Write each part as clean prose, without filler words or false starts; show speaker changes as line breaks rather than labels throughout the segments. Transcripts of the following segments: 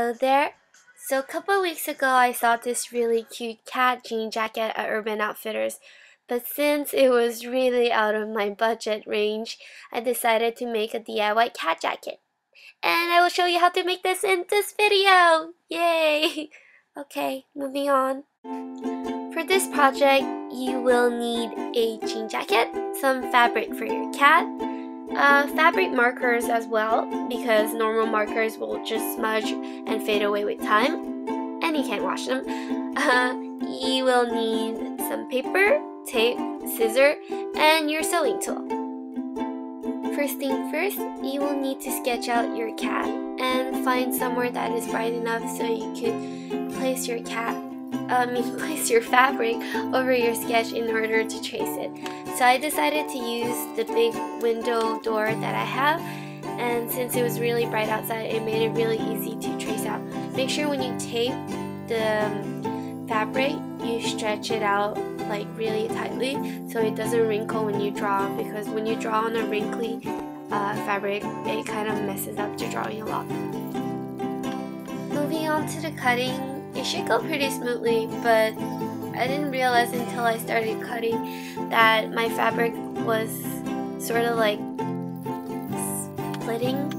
Hello there. So a couple weeks ago I saw this really cute cat jean jacket at Urban Outfitters, but since it was really out of my budget range, I decided to make a DIY cat jacket. And I will show you how to make this in this video! Yay! Okay, moving on. For this project, you will need a jean jacket, some fabric for your cat, fabric markers as well, because normal markers will just smudge and fade away with time, and you can't wash them. You will need some paper, tape, scissors, and your sewing tool. First thing first, you will need to sketch out your cat and find somewhere that is bright enough so you can place your place your fabric over your sketch in order to trace it. So I decided to use the big window door that I have, and since it was really bright outside, it made it really easy to trace out. Make sure when you tape the fabric, you stretch it out like really tightly so it doesn't wrinkle when you draw, because when you draw on a wrinkly fabric, it kind of messes up the drawing a lot. Moving on to the cutting, it should go pretty smoothly, but I didn't realize until I started cutting that my fabric was sort of like splitting.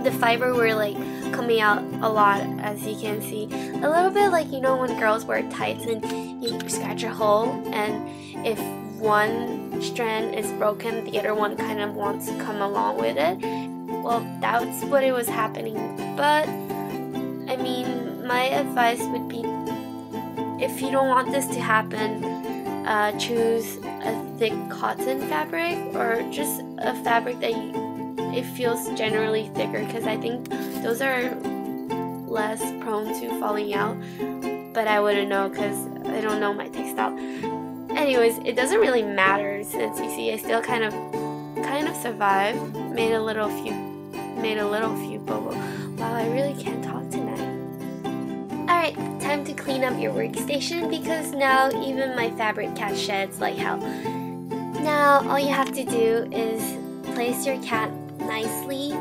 The fiber were like coming out a lot, as you can see. A little bit like, you know, when girls wear tights and you scratch a hole, and if one strand is broken, the other one kind of wants to come along with it. Well, that's what it was happening. But I mean, my advice would be, if you don't want this to happen, choose a thick cotton fabric, or just a fabric that it feels generally thicker, because I think those are less prone to falling out, but I wouldn't know because I don't know my textile. Anyways, it doesn't really matter, since you see I still kind of survived, made a little few bubbles. Wow, I really can't talk tonight. Alright, time to clean up your workstation, because now even my fabric cat sheds like hell. Now all you have to do is place your cat nicely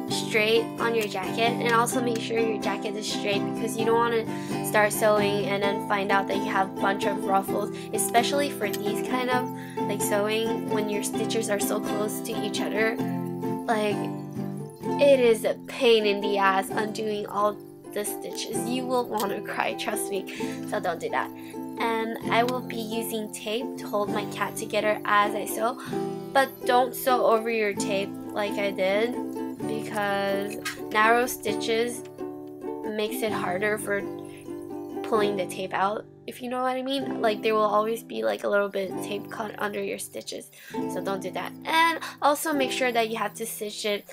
straight on your jacket, and also make sure your jacket is straight, because you don't want to start sewing and then find out that you have a bunch of ruffles, especially for these kind of like sewing when your stitches are so close to each other. Like, it is a pain in the ass undoing all the stitches. You will want to cry, trust me, so don't do that. And I will be using tape to hold my cat together as I sew, but don't sew over your tape like I did, because narrow stitches makes it harder for pulling the tape out, if you know what I mean. Like, there will always be like a little bit of tape caught under your stitches, so don't do that. And also make sure that you have to stitch it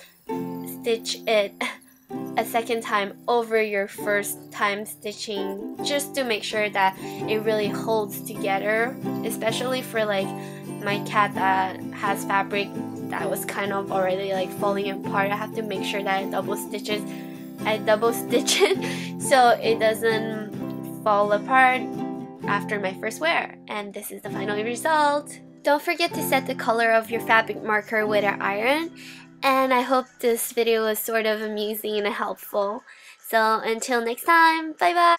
a second time over your first time stitching, just to make sure that it really holds together, especially for like my cat that has fabric that was kind of already like falling apart. I have to make sure that I double stitch it so it doesn't fall apart after my first wear. And this is the final result. Don't forget to set the color of your fabric marker with an iron. And I hope this video was sort of amusing and helpful. So until next time, bye bye!